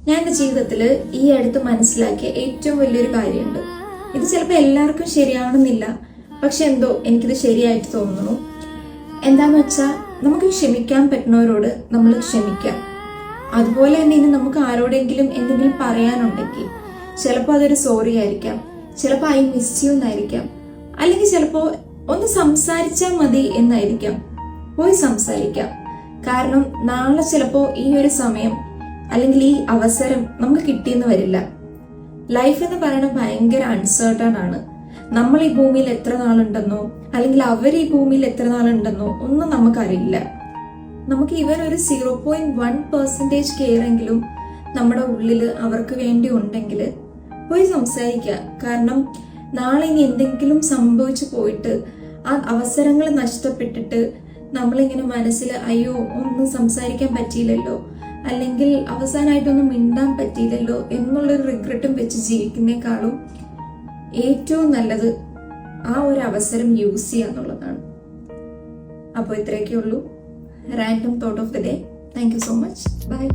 ഞാൻ എൻ്റെ ജീവിതത്തിൽ ഈ അടുത്ത് മനസ്സിലാക്കിയ ഏറ്റവും വലിയൊരു കാര്യമുണ്ട്. ഇത് ചിലപ്പോൾ എല്ലാവർക്കും ശരിയാവണമെന്നില്ല, പക്ഷെ എന്തോ എനിക്കിത് ശരിയായിട്ട് തോന്നുന്നു. എന്താന്ന് വെച്ചാൽ, നമുക്ക് ക്ഷമിക്കാൻ പറ്റുന്നവരോട് നമ്മൾ ക്ഷമിക്കാം. അതുപോലെ തന്നെ ഇനി നമുക്ക് ആരോടെങ്കിലും എന്തെങ്കിലും പറയാനുണ്ടെങ്കിൽ ചിലപ്പോൾ അതൊരു സോറി ആയിരിക്കാം, ചിലപ്പോൾ ഐ മിസ് യു എന്നായിരിക്കാം, അല്ലെങ്കിൽ ചിലപ്പോൾ ഒന്ന് സംസാരിച്ചാൽ മതി എന്നായിരിക്കാം. പോയി സംസാരിക്കാം. കാരണം നാളെ ചിലപ്പോൾ ഈ ഒരു സമയം അല്ലെങ്കിൽ ഈ അവസരം നമുക്ക് കിട്ടിയെന്ന് വരില്ല. ലൈഫ് എന്ന് പറയുന്നത് ഭയങ്കര അൺസർട്ടൺ ആണ്. നമ്മൾ ഈ ഭൂമിയിൽ എത്ര നാളുണ്ടെന്നോ അല്ലെങ്കിൽ അവർ ഈ ഭൂമിയിൽ എത്ര നാളുണ്ടെന്നോ ഒന്നും നമുക്കറിയില്ല. നമുക്ക് ഇവരൊരു 0.1% കെയർ എങ്കിലും നമ്മുടെ ഉള്ളിൽ അവർക്ക് വേണ്ടി ഉണ്ടെങ്കിൽ പോയി സംസാരിക്കുക. കാരണം നാളെ ഇനി എന്തെങ്കിലും സംഭവിച്ചു പോയിട്ട് ആ അവസരങ്ങൾ നഷ്ടപ്പെട്ടിട്ട് നമ്മളിങ്ങനെ മനസ്സിൽ അയ്യോ ഒന്നും സംസാരിക്കാൻ പറ്റിയില്ലല്ലോ, അല്ലെങ്കിൽ അവസാനമായിട്ടൊന്നും മിണ്ടാൻ പറ്റിയില്ലല്ലോ എന്നുള്ളൊരു റിഗ്രറ്റും വെച്ച് ജീവിക്കുന്നേക്കാളും ഏറ്റവും നല്ലത് ആ ഒരു അവസരം യൂസ് ചെയ്യുക എന്നുള്ളതാണ്. അപ്പോൾ ഇത്രയൊക്കെ ഉള്ളൂ random thought of the day. Thank you so much. By.